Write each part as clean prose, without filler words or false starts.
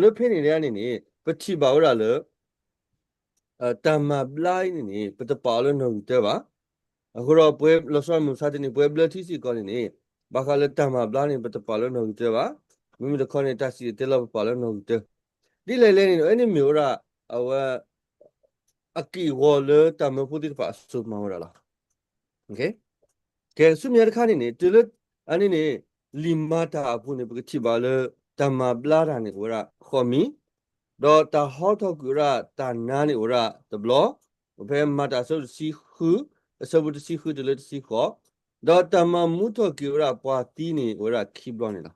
le peni le ani ni pachi ba ora le tama blai ni pata pa le no te ba agora pue lo so mu sa ni pue blood tisi ko ni ba ka le tama blai ni pata pa le no te ba mi de ko ni ta si te lo pa le no te di le ni ani mi ora awa aki wo le tama pu di pa su ma ora la okay ke su mi ka ni te le ani ni limata apu ni pa chi ba le tama blai ra ni ora kho mi do ta hot gura ta nani ora the block be mata so si hu so bu si hu de si ho do ta ma muto gura pa ti ni ora keep lo ni la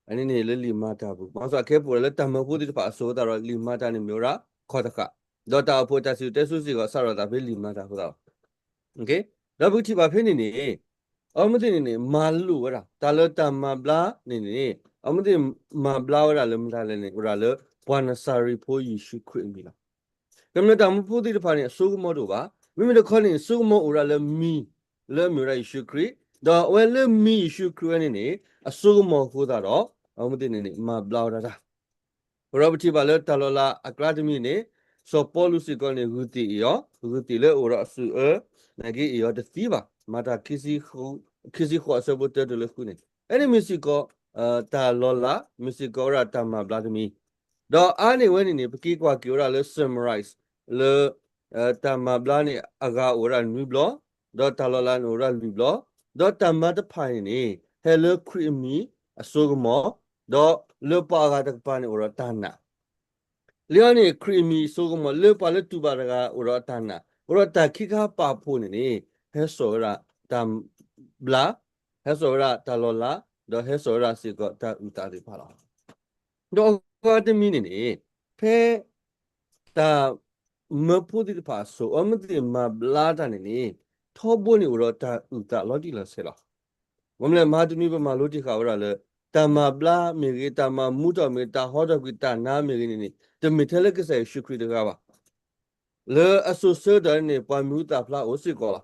ani ni le li mata bu ma so ke pu le ta ma pu di pa so da ro li mata ni myo ra kho ta ka do ta pu ta si te su si ko sa ro da be li mata hu da okay do bu ti ba phe ni ni amati ni ma lu ora ta lo ta ma bla ni amati ma bla ora le ma le ni ora le Wanasari po Yishu Krimila. Kamata Mupudi the Pani, Sugumoduba, women the calling Sugumo ura le me, le Mura Yishu Kri, the well le me Yishu Kruanini, a Sugumo Fudaro, Amadini, ma blaudada. Robert Bala Talola, Academy, so Polusiconi Guti le ura su Nagi io the Thiba, Mata Kisi who saboteur de Lefuni. Any musical Talola, musicora Tama Vladimir. Do ani weni ni piki kwa ki ora le summarize le tamabla ni aga ora nublo do talola ni ora nublo do tamad phai ni hello creamy asogmo do le pa ga ta pa ni ora tana le ni creamy sogmo le pa le tu ba ga ora tana ora ta ki ka pa pho ni he so ra tam bla he so ra talola do he so ra si ko ta uta di pa la do ga de mi ni pe ta me pu di pa so amati ma bla ta ni tho bo ni ro ta uta lo di la se la wamle ma tu ni ba ma lo di kha ora le ta ma bla me ge ta ma mu to me ta ho to ki ta na me ge ni te me thele ke se shukri de ga ba le aso se da ni pa mu ta pla o si ko la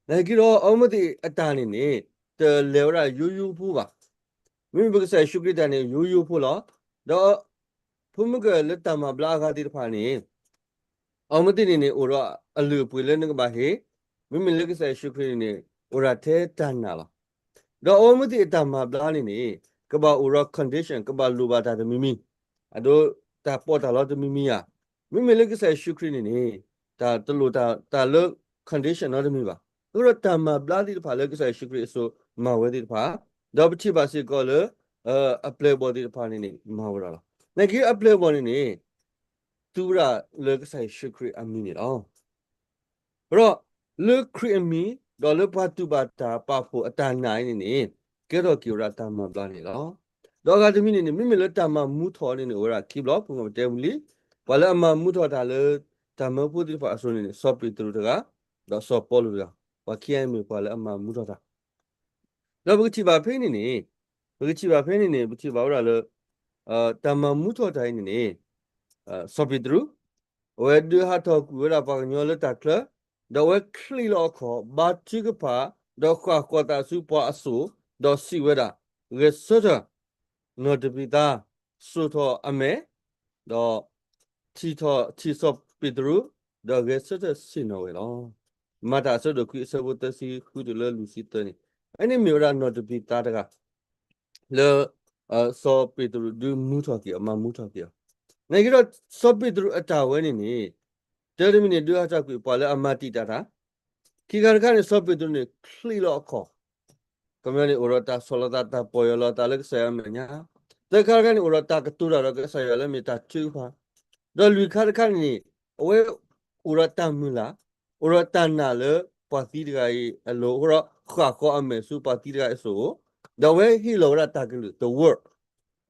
le ki ro amati ata ni te le ora yu pu ba mi ba ke se shukri da ni yu pu lo do fu mu ke le ta ma bla ga di pa ni amati ni ora alu pu le ni ba he mi le ke se shukri ni ora the ta na la do amati ta ma bla ni ka ba ora condition ka ba lu ba ta de mi ado ta po ta lo de mi ya mi le ke se shukri ni ta to lo ta lo condition no de mi ba ora ta ma bla di pa le ke se shukri so ma we di pa do ba chi ba si ko le apply body pa ni ma wa la na ki apply body ni tu ra le ke se shukri ami ni lo ro le kri ami do le pa tu ba ta pa pho ata nai ni ke ro ki ora ta ma bla ni lo do ga de mi ni mi le ta ma mu tho ni ora ki blo pu ma te mu li ba le ma mu tho ta le ta ma pu di pa so ni so pi tu ga do so po lu ga ba ki ai mi pa le ma mu tho ta do bu chi ba phe ni bu chi ba phe ni bu chi ba ora le ta ma mu tho ta ni so pi tu we du ha tho ku ora pa nyo le ta kla do we kli lo kho ba chi ga pa do kwa kwa ta su pa asu do si we da ge so ta no de bi ta su tho ame do chi so pi tu do ge so ta si no we lo ma ta so do ku so bu ta si ku de le lu si ta ni ani mi ora no de bi ta da ga le so pi tu du mu tho ki ma mu tho ki ne ki ro so pi tu ata we ni termine du ha ta ku pa le amati ta ta ki ga ka ni so pi tu ni kli lo kho Kamani urata solata poyola talek saya menya. Tekar urata ketura raga saya le mita chupa. Do luikar kan ni we urata mula urata nale pati gai lo ura kha ko ame su pati gai so. The way he lo rata glu the work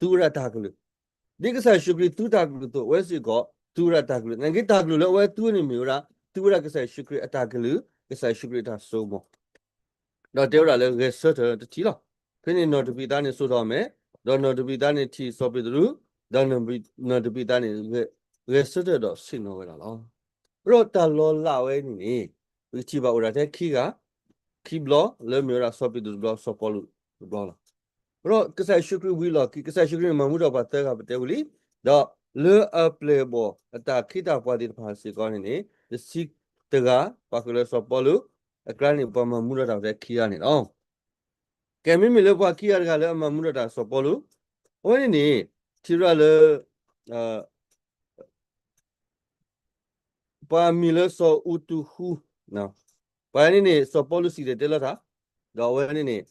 tu rata glu. Dik sa shukri tu ta glu to we si go tu rata glu. Nangi ta glu le we tu ni miura tu ra ka sa shukri ata glu ka sa shukri ta so mo. Do te ura le ge so te ti lo. Fini no to be done so do me do no to be done ti so be through do no to be done we so do sin no la lo ro ta lo la we ni we chi ba ora te ki blo le mi ra so be do blo so po lu blo la ro ka sa shukri wi lo ki ka sa shukri ma mu do ba te ga ba te uli đó lỡ play ball ta khi ta qua đi phá sĩ con này sĩ tega bác lỡ so bolu cái này bao mà mua ra đấy kia này đó cái mình lỡ qua kia cái lỡ mà mua ra so bolu ôi này chỉ ra lỡ ba mình lỡ so utu hu nào ba này so bolu sĩ để lỡ thà đó ôi này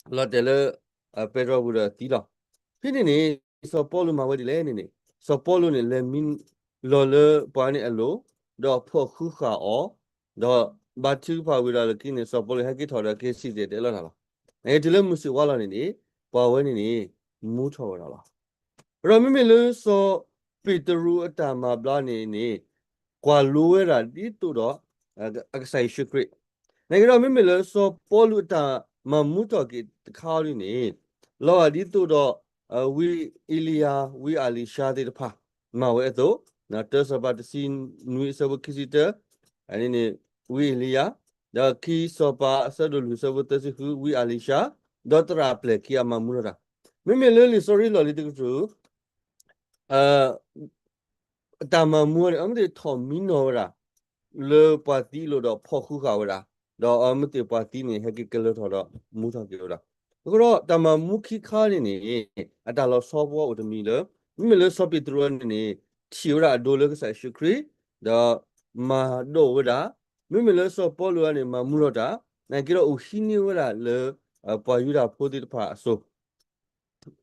lỡ để lỡ Pedro vừa tí đó thế này so bolu mà vậy đấy này so bolu này là mình lỡ lỡ ba này alo đó phô khu khá ó đó ba chữ phá vừa là cái này so bolu hay cái thằng đó cái sĩ để lỡ thà này chỉ là một sự quan là này ba vậy này mua cho nó là rồi mình lỡ so Pedro ta mà bla này qua lúa ra đi tụ đó cái sai secret này rồi mình lỡ so Paul ta mà mua cho cái khao đi nè lo đi tụ đó we Ilya we Alisha đi pa mà vậy đó na tớ sao bắt xin nuôi sao cái gì đó anh này we Ilya đó khi sao ba sao đồ sao bắt tớ we Alisha đó tớ ra plek kia mà mua ra mình lỡ sorry lo đi cái chỗ ta mà mua ông thì thò mình nó ra lỡ party lỡ đó phô khu khảo ra đó ông thì party này hay cái lỡ thọ đó mua thằng kiểu đó cái đó ta mà mua khi khá này ta lo shop vào ở mình lỡ shop bị trôi này chiếu ra đôi lỡ cái sai secret đó mà đồ ra mình lỡ shop bao lỡ này mà mua ra này cái đó ở khi nhiều ra lỡ bao nhiêu ra phô đi phá số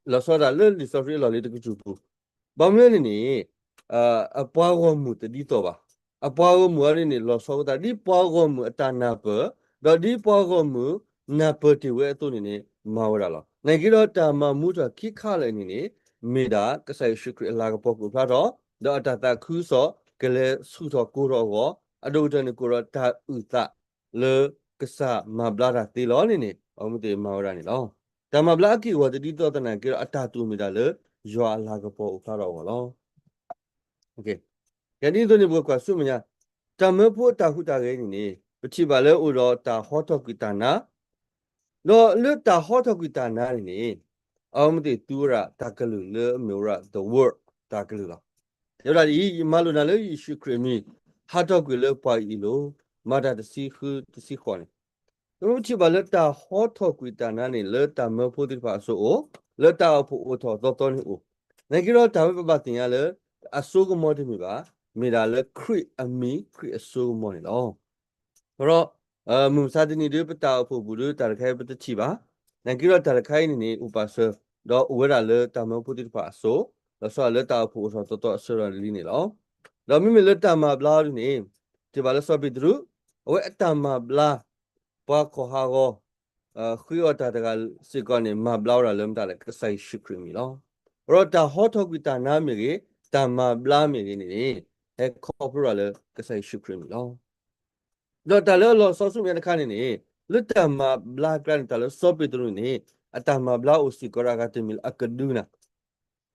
lỡ sao ra lỡ đi sao lỡ đi cái chụp bao nhiêu này bao gồm một đi to ba bao gồm này lo sao ta đi bao gồm ta nạp đó đi bao gồm nạp thì vậy tôi này mau ra lo này cái đó ta mà mua cho khi khá là này mình đã cái sai sự kiện là cái bao gồm đó ta cứ so cái lẽ su so cô rồi ở đâu cho nên cô rồi ta ta lỡ cái sa mà bla ra tí lo này ông thì mau ra này lo ta mà bla kia vậy đi to ta này cái ta tu mình đã lỡ do là cái bao gồm lo ok cái đi tôi đi vừa qua số mình ta mới phụ ta hút ta cái này chỉ bảo là ở đó ta hot talk kita na lo lỡ ta hot talk kita na này ông thì tu ra ta cái lỡ miêu ra the word ta cái lỡ giờ là ý mà luôn là lỡ issue creamy hot talk lỡ phải ilo mà đã si khoan rồi chỉ bảo là ta hot talk kita na này lỡ ta mới phụ được phải số lỡ ta phụ thọ to này này cái đó ta phải bắt tiền lỡ số cái món thì mình bảo mình đã lỡ create a me create số món này đó rồi mình sao thì đi bắt đầu phụ bự được ta khai bắt đầu chỉ ba này cái đó ta khai này upasa đó uống ra lỡ ta mới phụ được phải số là sao lỡ ta phụ thọ to số là lý này đó rồi mình lỡ ta mà bla này thì bảo là sao bị được ôi ta mà bla ba khó hago khi ở ta cái sự con này mà bla ra lỡ ta là cái sai sự creamy đó rồi ta hot talk với ta nam cái ta mà bla cái này hay khó ra lỡ cái sai sự creamy đó đó ta lỡ lo số mình cái này lỡ ta mà bla cái ta lỡ số bị được này ta mà bla usi có ra cái tìm akaduna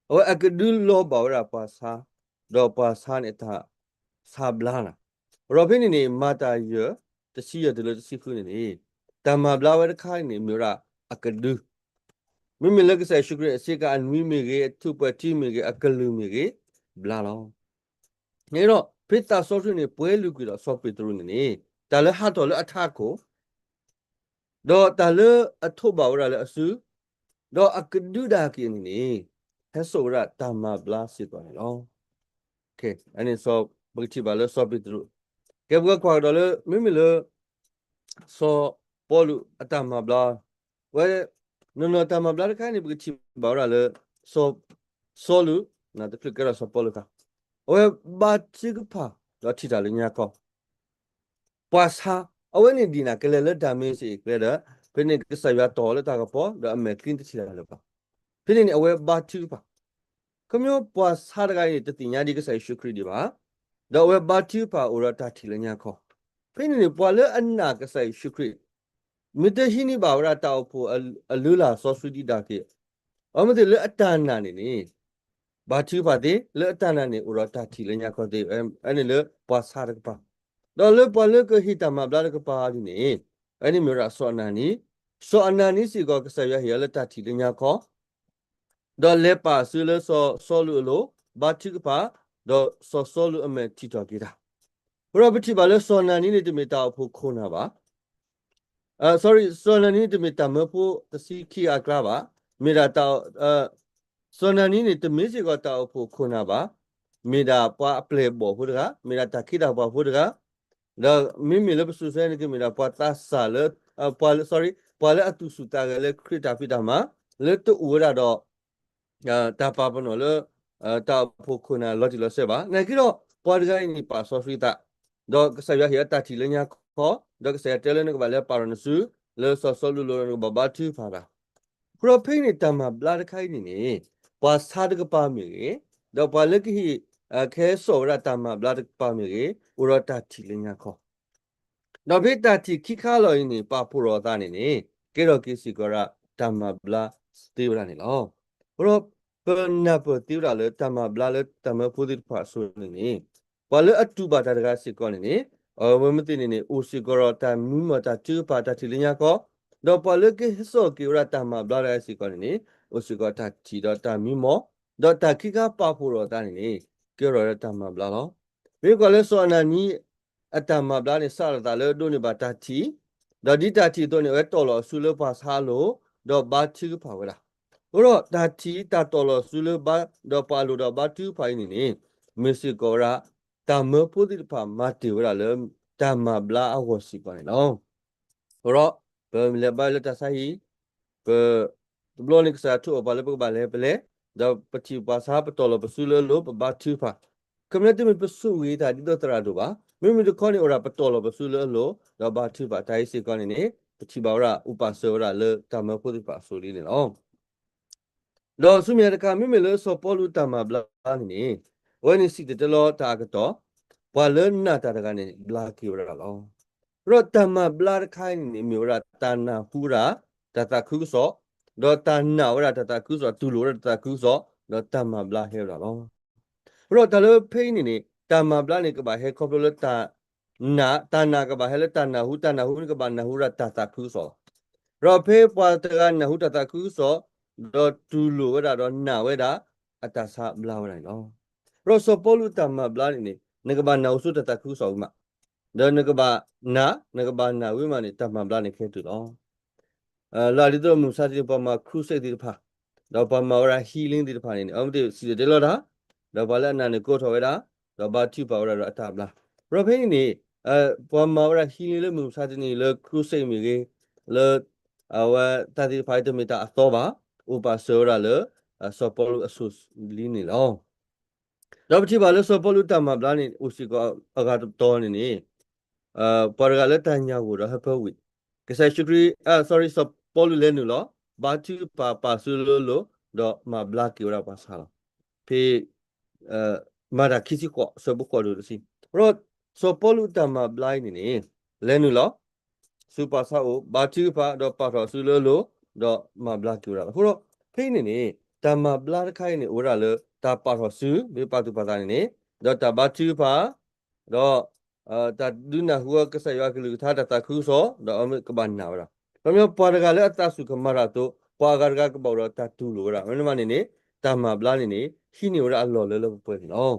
ôi akadu lo bảo ra pasa đó pasa này ta sa bla na rồi bên này mà ta giờ ta xí giờ từ xí khu này ta mà bla cái khai này mình ra akadu mình lỡ cái sai sugar sẽ cái anh mình cái thu bát chi mình cái akalu mình cái bla lo nghe đó phía ta số này bơi lưu cái đó số bị được này ta lỡ hát đó lỡ attack ko đó ta lỡ thu bảo ra lỡ xứ đó akadu đã cái này hết số ra ta mà bla xí đó này lo ok anh ấy số bữa chỉ bảo lỡ số bị được cái bữa qua đó lỡ mình lỡ số bolu ta mà bla vậy nó ta mà bla cái này bữa chỉ bảo ra lỡ số lu na the click ra số bolu ta ôi ba chỉ cái pa đó chỉ là nhà co pasa ôi này đi na cái lỡ damage cái đó bên này cái sai to lỡ ta cái po đó mà clean chỉ là lỡ pa bên này ôi ba chỉ pa 그러면 pasa cái này thì nhà đi cái sai sugar đi ba đó ôi ba chỉ pa ora ta chỉ là nhà co bên này po lỡ anh na cái sai sugar mình thấy hình như bảo ra tao po lỡ là số suy đi đã kia ông thì lỡ tan na này ba chữ ba thế lỡ tan này ura ta chỉ là nhà con thế anh lỡ ba sa được ba đó lỡ cái hita mà bla cái ba đi nè anh mình ra so anh này chỉ có cái sai ya lỡ ta chỉ là nhà con đó lẽ bà sư lỡ so lụ lỗ bà chữ bà đó so lụ âm thi trò kia đó rồi bây giờ bà lỡ so nà ní thì mình tạo phụ khôn hả bà sorry so nà ní thì mình tạo mơ phụ si khi à gra bà mình đã tạo so nà ní thì mình sẽ có tạo phụ khôn hả bà mình đã qua play bỏ phụ được mình đã tạo khi đã bỏ phụ được đó mình lỡ sự sẽ cái mình đã qua ta sa lỡ qua sorry qua lỡ tu su ta lỡ khi ta phi ta mà lỡ tu u ra đó ta pa pa no le ta pho khuna lo ti lo se ba na ki ro kwa de gai ni pa so fri ta do sa ya hi ta ti le nya kho do sa te le ne ba le pa ro su le so lu lo no ba ba tu pa da pro phe ni ta ma bla de khai ni pa sa de pa mi do pa le ki khe so ra ta ma bla de pa mi u ro ta ti le nya kho do be ta ti ki kha lo ni pa pho ro ta ni ke ro ki si ko ra ta ma bla ti ra ni lo pro ပနာပတိရလေတမဘလာလေတမဖူဒီဖာဆိုနေနေဘာလေအတူပါတာတကစီကောနေနေဝမတိနေနေအိုစီကောရတာမီမတာချူပါတာတီလညာကောတော့ပလေကေဆိုကေရတမဘလာလေစီကောနေနေအိုစီကောတာချီတော့တာမီမောတော့တာခိကပါဖို့တော့တာနေနေကေရတမဘလာလောဘေကောလေဆိုနာနီအတမဘလာနေစရတာလေဒိုနေပါတာချီတော့ဒီတာချီတော့နေဝဲတော်လို့ဆူလို့ပါစားလို့တော့ဘာချီကပါဝဲလား Uro dati tatolo sulu ba do palu do batu pai ni misikora tamu pudi pa mati ura le tama bla awosi pa ni no. Uro pe le ba le tasai pe blonik sa tu ba le ba le ple do pati pa sa patolo pasulu lo pa batu pa. Community mi pasu wi ta di do tra do ba. Mi mi do koni ora patolo pasulu lo do batu pa tai si koni ni pati ba ora upaso ora le tamu pudi pa so li ni no. တော့ဆုမြတ်ကမိမလို့စောပေါ်လူတမဘလာနေဝဲနေစီတလောတာကတော့ဘာလနာတာကနေဘလာကီရလောရောတမဘလာခိုင်းနေမျိုးရတနာဟူရာတတခုစောတော့တနာဝရတတခုစောတူလိုရတတခုစောတော့တမဘလာဟဲရလောရောတလို့ဖိနေနေတမဘလာနေကဘာဟဲခေါပလိုတာနာတနာကဘာဟဲလတနာဟူကဘာနာဟူရတတခုစောရောဖေးပွားတကနာဟူတတခုစော do tulu weda do na weda atasa bla weda no ro so polu tamma bla ni nagaba na usu tata khu so ma do nagaba na wi ma ni tamma bla ni khe tu lo la li do mu sa ti pa ma khu sei ti pha do pa ma wera healing ti pha ni amti si de lo da do ba la na ni ko tho weda do ba ti pa weda do ata bla ro phe ni pa ma wera healing le mu sa ti ni le khu sei mi ge le awa ta ti pha ti mi ta to ba ဥပစောရလစောပလူအဆုလီနီလောတော့ပတိပါလစောပလူတမဘလာနီဥစီကအဂတ်တော်နေနေပါရကလက်တညာကိုတော့ဟပဝိကစားရှိခရီsorry စောပလူလဲနူလောဘာတိပါဆူလိုလိုတော့မဘလာကီရပါစားလောဖေမာရာခီစီကောစဘကောလိုစီရောစောပလူတမဘလာနီနေလဲနူလောစူပါဆာအိုဘာတိပါတော့ပါတော့ဆူလိုလို တော့မဘလာကီရခုတော့ဖိနေနေတမဘလာခိုင်းနေဩရလတာပါတော့ဆူဘေပါတူပါတာနေတော့တဘာချူပါတော့တာဒုနာဟူကဆယောကလူသာတခုစောတော့အမကဘာနာဝရဘာမျိုးပွားကလည်းအတဆုကမရတော့ပွားကကကဘောတော့တတူလို့ရမင်းမနေနေတမဘလာနေနေဟိနေရအလော်လဲလို့ပွဲနော်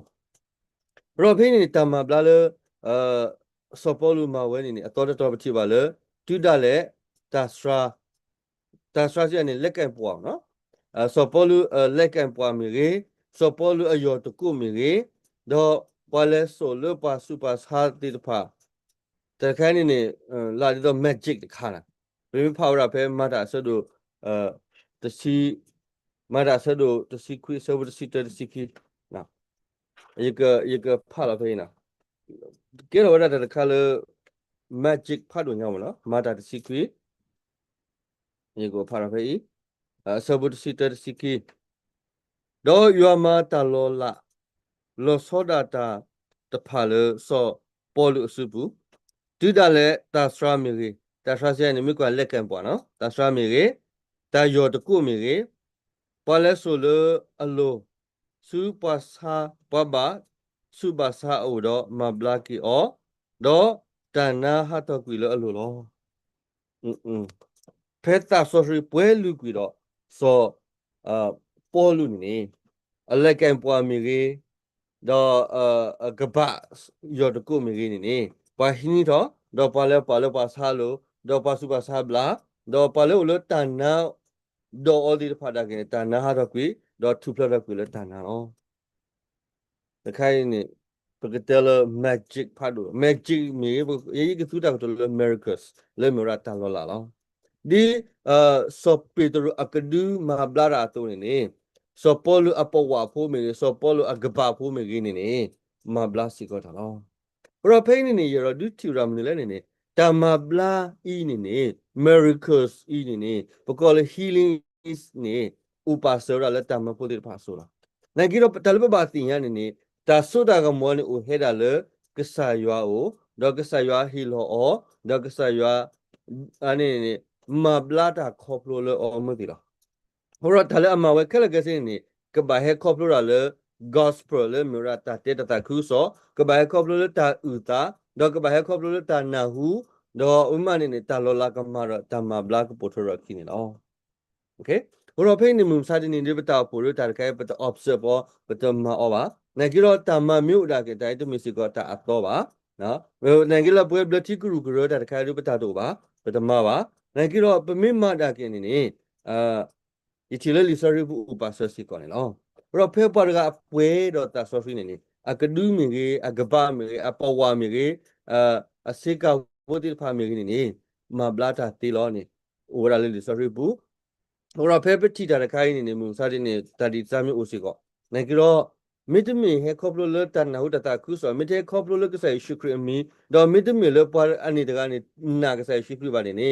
ရောဖိနေတမဘလာလေစောပေါ်လူမဝဲနေနေအတော်တော်ပတိပါလေတူတာလေတာစရာ တာစရာစီအနေလက်ကန်ပွားနော်စောပေါ်လူလက်ကန်ပွားမီရေစောပေါ်လူအယောတကုမီရေတော့ပွာလဲဆိုလပါစူပါဟာတိတဖာတခိုင်းနေလာဒီတော့ magic တခါလားဘယ်ဖောက်ရဖဲမတာဆဒိုတစီမတာဆဒိုတစီခွေဆောတစီတစီခီနော်ယေကဖာလာဖေးနော်ကဲတော့ရတဲ့ခါလေ magic ဖတ်လို့ညောင်းမလားမတာတစီခွေယေကိုဖာလာဖေးဆောတစီတစီခီတော့ယမတာလောလာလောစောဒတာတဖာလေစောပေါ်လူစုဘူးတူတာလေတာစရာမီရီတာစရာစီနေမြကွာလက်ကန်ပွားနော်တာစရာမီရီတာယောတကုမီရီပေါ်လဲဆိုလအလိုစူပါစာပဘာစူပါစာအိုတော့မဘလာကီအောတော့တနာဟာတော့ကွီလအလိုလောဖက်တာဆိုရီပွဲလူကွီတော့စော ပေါ်လူနေအလက်ကံပွားမီကြီးတော့ကဘာရောတကုမီကြီးနေပါဟင်းတော့ပါလဲပါစားလို့တော့ပါစုပါစားဘလာတော့ပါလဲလို့တန်နာတော့ all the ဖာတာကတန်နာဟာတော့ကွေတော့2 plus ကွေလဲတန်နာနော်တခိုင်းနေပကတလ magic ဖာတော့ magic မီရေးကသူတာတော့ miracles လဲမရတာလောလာလောဒီဆော့ပီတရအကဒူမဘလာရာတိုနေဆော့ပေါ်လူအပေါ်ဝါဖိုးမီဆော့ပေါ်လူအကဘာဖိုးမီနေမဘလာစီကောတာလောပရဖိနေရဒူတီရမ်နေလဲနေတမဘလာအီနေ miracles အီနေပကောလ healing is နေဥပါဆောရလက်တမပိုတိဖာဆိုလာနိုင်ကြီးတော့တလပပါတင်ရနေတာဆိုတာကမောနေဦးဟဲတာလေကဆာရွာအိုဒေါကဆာရွာဟီလောအောဒေါကဆာရွာအနေနဲ့မဘလာတာခေါပလိုလောအောမတိလားဟိုတော့ဒါလည်းအမဝဲခက်လကစင်းနေကဘာဟဲခေါပလိုရလေ gospel လေမြရတာတေတတာခုစောကဘာဟဲခေါပလိုလေတာဥတာဒေါကဘာဟဲခေါပလိုလေတာနာဟုဒေါဥမနေနေတာလောလာကမာရတာမဘလာကပိုထရခိနေလော okay ဟိုတော့ဖိနေမှုစာတင်နေပတာပိုရတာကဲပတာ observe ပတမအောပါနေကြတော့တာမမြို့တာကတိုင်းတမစီကတာအတော့ပါနော်နေကြတော့ပွဲဘလတိကူကူရတာကဲရပတာတော့ပါပတမပါနေကြတော့ပမိမတာကင်းနေဒီချီလလီဆရီဘူးဥပါဆစီကောနေလောတော့ဖေပါကပွဲတော့တာဆောဖီနေအကဒူးမီကြီးအကဘာမီကြီးအပေါ်ဝါမီကြီးအစိကဘိုတိဖာမီကြီးနေမဘလာတာတီလောနေဥရလလီဆရီဘူးဟိုတော့ဖေပတိတာခိုင်းနေမှုစာတင်နေတာဒီစာမျိုးအိုစီကောနိုင်ကြတော့မစ်တမီဟဲခေါပလိုလတန်နာဟုတတာခုဆိုမစ်တဲခေါပလိုလကဆိုင်ရှုခရမီတော့မစ်တမီလပွားအနေတကနေနာကဆိုင်ရှုခရပါနေ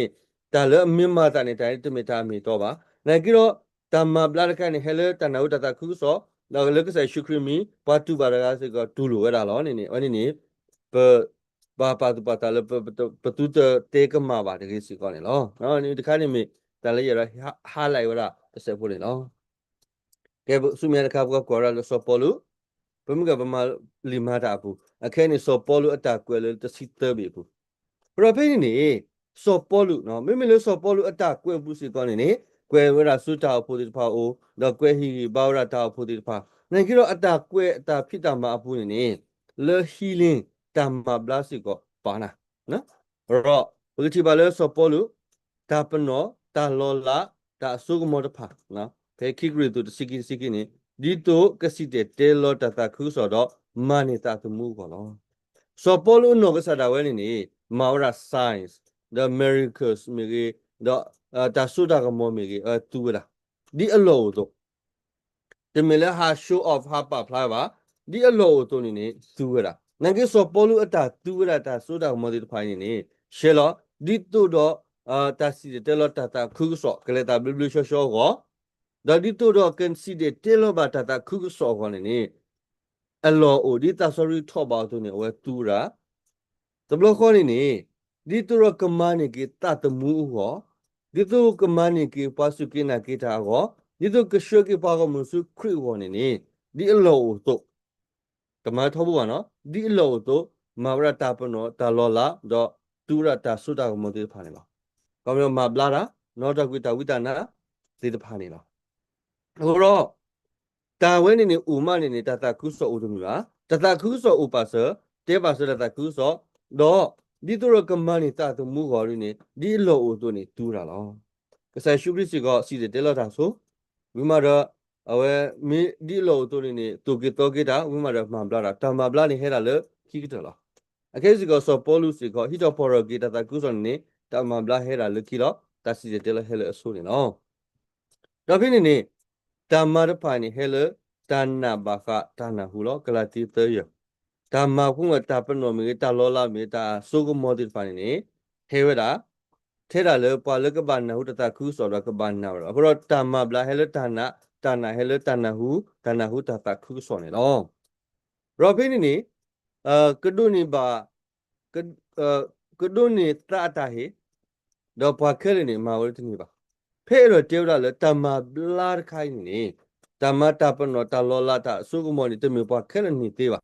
တာလမြမတာနေတိုင်းတမီတာမီတော့ပါနိုင်ကြတော့တမဘလာကနေဟဲလတန်နာဟုတတာခုဆိုတော့လကဆိုင်ရှုခရမီပွားတူပါရကစကတူလိုရတာလောနေနေပဘာပါတူပါတာလပတူတေကမှာပါတကယ်စီကောနေလောနော်ဒီတခါနေမီတလည်းရဟာလိုက်ဝရတစ်ဆက်ဖို့လေနော်ကဲဆုမြတ်ခါဘကောရလစောပေါ်လူဘုံကဗမာလီမာတာဘူးအခဲနေစောပေါ်လူအတာကွယ်လေတစီတဘေဘူးပရဖိနေစောပေါ်လူနော်မိလေစောပေါ်လူအတာကွယ်ဘူးစီကောနေကွယ်ဝရဆုတာဖို့ဒီဖာအိုတော့ကွယ်ဟီဘောရတာဖို့ဒီဖာနိုင်ကြတော့အတာကွယ်အတာဖြစ်တာမှာအပူနေလေဟီလင်းတမ်မဘလာစီကောပါနာနော်ရောဘယ်တိပါလဲစောပေါ်လူတာပနောတာလောလာတာဆုကမောတဖာနော်ဖေခိဂရီတူစီကီနေဒီတိုကစီတဲလောတတာခုဆိုတော့မာနေတာတမှုကောနော်စောပေါ်လူနောကစားတာဝဲနေမာဝရ science the miracles မြေတော့တာဆုတာကမောမြေတူလာဒီအလောတော့တမလဲဟာ show off ဟာပါဖလာပါဒီအလောတော့နေတူလာနိုင်ကစောပေါ်လူအတာတူလာတာဆုတာကမောဒီတဖိုင်နေရှေလောဒီတိုတော့တာစီတဲလောတာခုဆိုကလေတာဘလဘလရှောကိုဒါဒီတိုတော့ကန်စီတဲလောဘာတာခုဆိုကိုနေအလောအိုဒီတာဆိုရီထော့ပါတော့နေဝဲတူရာတဘလခေါ်နေဒီတိုရကမနိကေတတမှုဟောဒီတိုကမနိကေပါစုကိနာကေတာဟောဒီတိုကရှုကေပါကမှုစုခရီဝနေဒီအလောတော့ကမထောဘူးပါနော်ဒီအလောတော့မာဝရတာပနောတာလောလာတော့တူရတာဆုတာကမတိဖာနေလားကောမျိုးမဘလာတာနောတကွီတာဝိတနာသေတဖာနေလားဟိုတော့တာဝဲနေဥမနေတတခုစောဥဒမူလားတတခုစောဥပါစတေပါစတတခုစောတော့ဒီတူရကမနိတတမှုခေါ်ရင်းဒီလောဥတို့နေတူတာလားကဆာရှုပရိစီကစီတေလောတာဆိုဝိမာရအဝဲမီဒီလောဥတို့နေတူကေတောကေတာဝိမာရမှန်ဘလာတာတမဘလာနေဟဲတာလေခိကတလားအခဲစီကစောပေါ်လူစီကဟီတိုပေါ်ရကေတတခုစောနေတမဘလာဟဲတာလေခိလောတစီတေလဟဲလေအဆိုးနေနော်တော့ဖြစ်နေတမရဖိုင်နေဟဲလေတဏ္ဏဘာခတဏ္ဏဟူလောကလတိတေယတမခုငတာပနောမီတာလောလာမီတာစုကမောတိဖိုင်နေဟဲဝတာထဲတာလေပါလကဘာနဟုတတခုစောရကဘာနာရောအခုတော့တမဘလာဟဲလေတဏ္ဏဟဲလေတဏ္ဏဟုတတခုစောနေလောရောဖိနေကဒုန်ဘာကဒုန်တတာဟေတော့ပါခဲနေမာဝရတနေပါဖဲတော့တေဝလာလေတမဘလာခိုင်းနေတမတာပနောတာလောလာတာစုကမောနေတမေပါခဲနေသေးပါ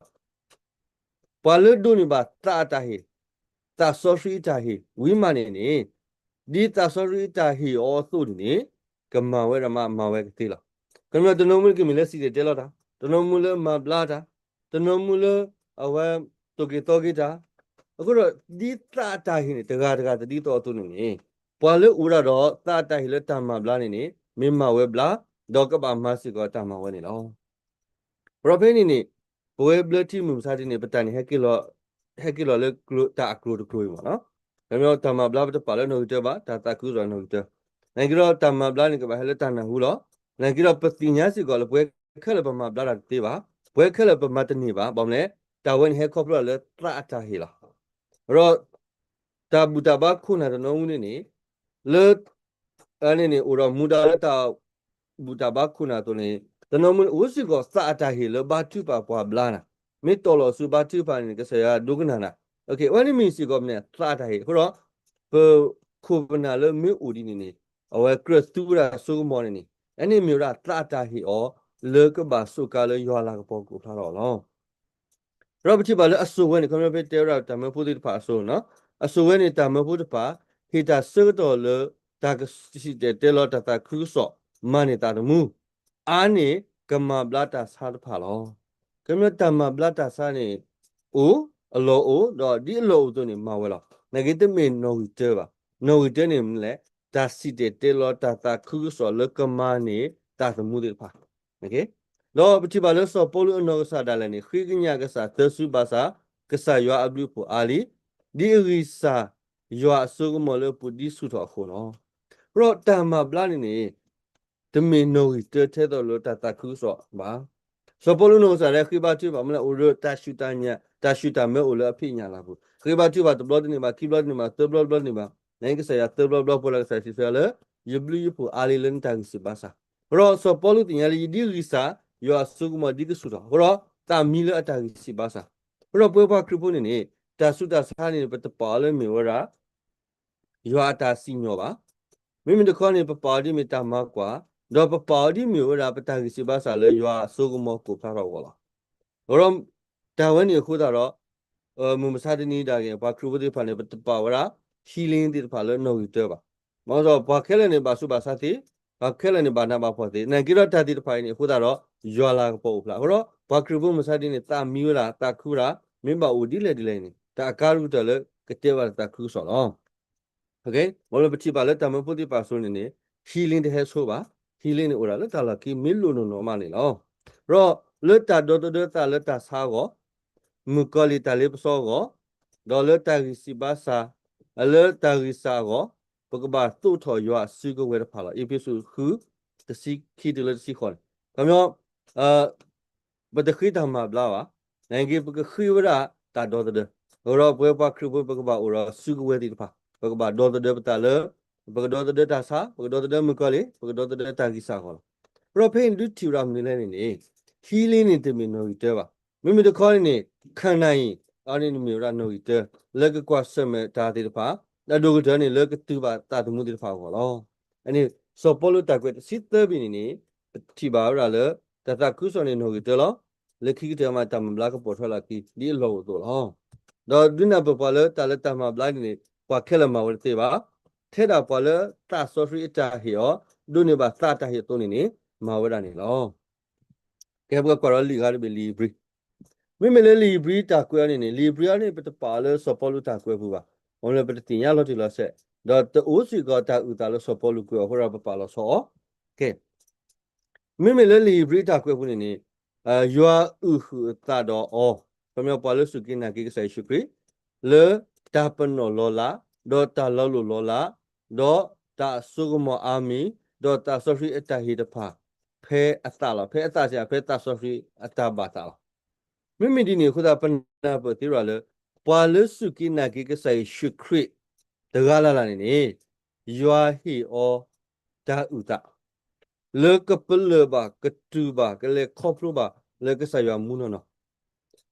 ပါလဒုန်ဘာတတာဟေတာဆောရှိတာဟေဝိမာနေဒီတာဆောရှိတာဟေအောသုနေကမဝဲရမမဝဲသေးလား ကမြတ်တနုံမကမလဲစီတဲ့လောတာတနုံမလဲမဘလာတာတနုံမလဲအဝဲတိုကေတိုကေတာအခုတော့ဒီတာတာဟင်းတကာတတိတော်သူနေပွာလေဦးရတော့တာတာဟိလဲတာမဘလာနေမင်းမဝဲဘလာဒေါကပါမစီကတာမဝဲနေလောပရဖိနေဘဝဲဘလတိမှုစားတဲ့ပတန်ဟက်ကီလောလေကလုတာကလုတကလုမနော်ဒါမျိုးတာမဘလာဘတပါလဲနိုတပါတာတာကူရနိုတနိုင်ကြောတာမဘလာနေကပါဟဲလဲတာနဟူလောနိုင်ကြောပတိညာစီကလည်းဘဝဲခက်လပမဘလာတေးပါဘဝဲခက်လပမတနေပါဘာမလဲတာဝန်ဟဲခေါပလလေတရာတာဟီလာရောတာဘူတာဘာခုနာတနောဦးနေလေအနေနဲ့ဥရောမူတာလက်တာဘူတာဘာခုနာတော့နေတနောမဝစီကောစာတာဟီလဘာတူပါပွားဘလာနာမေတော်လို့စူဘာတူပါနေကဆရာဒုကနာနာโอเคဝါနိမီစီကောမနေစာတာဟီဟိုတော့ခုဘနာလမေဦးဒီနေအဝဲခရစ်တူရာဆိုမောနေအဲ့ဒီမျိုးရာစာတာဟီအောလေကဘာစုကလေရွာလာကပေါ်ကိုထားတော့လောရောပတိပါလေအဆူဝဲနေခမပဲတဲရာတမဖို့ဒီပါဆိုနော်အဆူဝဲနေတာမဖို့ဒီပါဟီတာစေတော်လေတာကစီတဲလောတာခရုစောမနေတာတမူအာနေကမဘလာတာစားတဖာလောကမတမဘလာတာစားနေအိုအလောအိုတော့ဒီအလောတို့နေမဝဲလောနဂေတမေနိုဝီတဲပါနိုဝီတဲနေမလဲတာစီတဲလောတာခရုစောလေကမနေတာတမူဒီဖာโอเคလောပတိပါလစောပိုလူအနောစာဒါလည်းနေခိကညာကစားသဆုပါစာကစားရွာအဘလူပူအာလီဒီရီစာရွာဆုကမလပူဒီဆုတော်ခုနော်ရောတမဘလာနေတမင်နိုတဲတဲတော်လတခုစောပါစောပိုလူနောစာလည်းခိပါတိပါမလားအိုရတရှုတညာတရှုတမဲအိုလအဖိညာလာဘူးခိပါတိပါတဘလတ်နေပါခိဘလတ်နေပါတဘလတ်နေပါနိုင်ကစားရတဘလတ်ပေါ်လာစားစီဆဲလေယဘလူပူအာလီလန်တန်စီပါစာရောစောပိုလူတင်ရလီဒီရီစာယောဆုကမဒီကဆုတော့ဟောတာမီလအတာစီပါစာဟောပွဲပါခရပုနေနေတာဆုတာစားနေပတပါလဲမြေဝရာယောအတာစီညောပါမိမိတခေါနေပပါဒီမီတာမကွာတော့ပပါဒီမြေဝရာပတာစီပါစာလဲယောဆုကမကိုဖာတော့ဟောလားဟောတာဝဲနေခုတာတော့မမစားတနေတာကဘာခရပုဒီဖာနေပတပါဝရာဟီလင်းဒီဖာလဲနိုရီတဲပါမောတော့ဘာခဲလဲနေပါဆုပါစားတီဘာခဲလဲနေပါနာပါဖို့တီနိုင်ကြတော့တာတီတဖိုင်နေခုတာတော့ရွာလာပေါ်ဖလားဟောဘာခရဘုမစားတဲ့နေတာမီလာတာခူရာမင်းပါဦးဒီလေနေတာကာရုတလေကတဲ့ဝတာခူဆောနော်โอเคမောလပတိပါလေတမပုတိပါဆိုနေဟီလင်းတဲ့ဆိုပါဟီလင်းနေဥရာလေတာလာကီမီလိုနိုမနေလောရောလေတာဒိုတာလေတာဆာကိုမူကလီတာလေပစောကိုဒေါ်လေတာရီစီဘာစာအလေတာရီစာကိုပကဘာသူ့ထော်ရွာစီကိုဝဲဖာလာအပိစုခုတစီခီတလေစီခေါ်ကမြောဘဒခိတမဘလာဝနိုင်ကေပကခိဝရတာဒေါ်တဲ့ရောပွဲပါခရဘပကဘာဥရာစီကိုဝဲတိဖာပကဘာဒေါ်တဲ့ပတာလေပကဒေါ်တဲ့တာစာပကဒေါ်တဲ့မကလေပကဒေါ်တဲ့တာကိစာခေါ်ပရဖိန်ဒူတီရမ်နေနေဟီလင်းနေတမီနိုတဲပါမိမိတခေါ်နေခန္နိုင်အာနေမီရာနိုတဲလက်ကကွာဆမဲတာတိဖာဒါဒုကတနေလက်ကတူပါတာတမှုတိဖာခေါ်လောအနေစောပလိုတကွက်စစ်တဘီနေတီပါရလေတတကုစောနေနိုတဲလောလက်ခိတမတမဘလာကပေါ်ထလာကီဒီလောတော့လောတော့ဒုနာပပလတလတမဘလာနေပွားခဲလမဝတေပါထဲတာပလတာဆိုဖရီတာဟီယောဒုနေပါသတာဟီတိုနေမဝရနေလောကဲဘကကောလီဂါဘီလီဘရီမိမလေလီဘရီတာကွဲနေလီဘရီအနေပတပါလစောပလူတာကွဲဘူးပါဘုံလေပတတင်ရလို့တီလို့ဆက်တော့တူစီကတာဥတာလို့စောပလူကွဲဟောရပပါလို့ဆောကဲမိမလေလီဘရီတာကွဲဘူးနေယွာဥဟုတာတော့အောပမေပါလစုကိနာကိဆိုင်ရှုခရီလေတာပနောလောလာဒေါ်တာလောလိုလောလာဒေါ်တာဆုဂမအာမီဒေါ်တာဆိုဖီအတာဟီတဖာဖဲအတာလာဖဲအတာချာဖဲတာဆိုဖီအတာဘာတာမိမိဒီနေခုတာပနာပတိရလေပွာလစုကိနာကိဆိုင်ရှုခရီတကားလာလာနေယွာဟီအောတာဥတာလေကပလဘာကတူဘာကလေခေါပလိုဘာလေကဆာယမူနော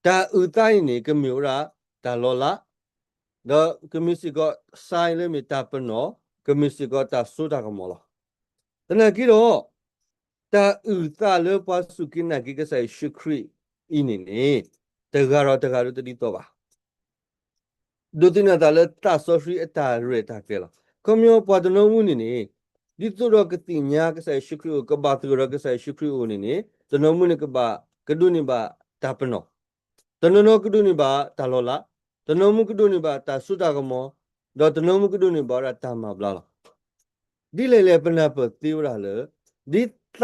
တာဥတိုင်းနေကမျိုးရာတာလောလာတော့ကမစ်စီကဆိုင်လေမီတာပနောကမစ်စီကတာဆိုတာကမောလာတနကီတော့တာဥတာလေပါစုကိနာကိကဆိုင်ရှုခရီအင်းနေတကားတော့တတိတော့ပါဒုတိယတာလေတာဆိုဖရီအတာရတာကဲလာကမျိုးပွားတလုံးမှုနေ ဒီသူရကတိညာကဆိုင်ရှိခရီကဘာသူရကဆိုင်ရှိခရီဦးနေတနမှုနေကဘာကဒုနေဘာတာပနောတနနောကဒုနေဘာတာလောလာတနမှုကဒုနေဘာတာဆုတာကမောတော့တနမှုကဒုနေဘာရတာမဘလာလာဒီလေလေပနာပတိဝရလေဒီသ